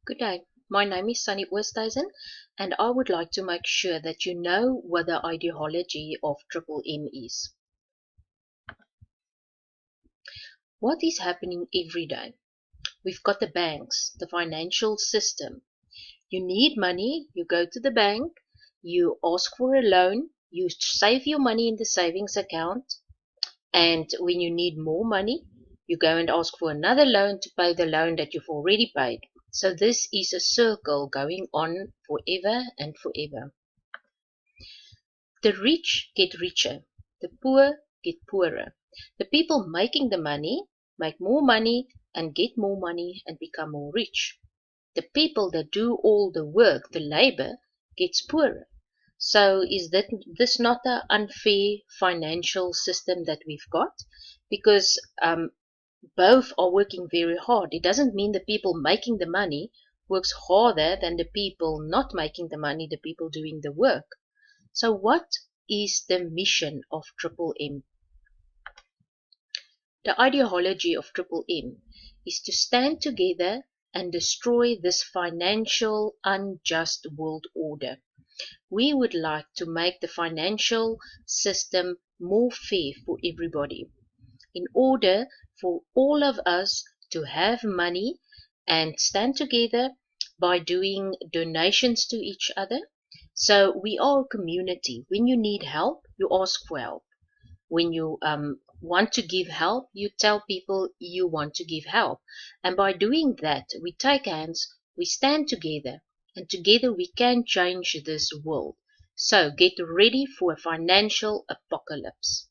Good day. My name is Sunny Oosthuizen, and I would like to make sure that you know what the ideology of Triple M is. What is happening every day? We've got the banks, the financial system. You need money, you go to the bank, you ask for a loan, you save your money in the savings account, and when you need more money, you go and ask for another loan to pay the loan that you've already paid. So this is a circle going on forever and forever. The rich get richer, the poor get poorer. The people making the money make more money and get more money and become more rich. The people that do all the work, the labor, gets poorer. So is this not an unfair financial system that we've got? Because both are working very hard. It doesn't mean the people making the money works harder than the people not making the money, the people doing the work. So what is the mission of Triple M? The ideology of Triple M is to stand together and destroy this financial unjust world order. We would like to make the financial system more fair for everybody, in order for all of us to have money and stand together by doing donations to each other. So we are a community. When you need help, you ask for help. When you want to give help, you tell people you want to give help. And by doing that, we take hands, we stand together, and together we can change this world. So get ready for a financial apocalypse.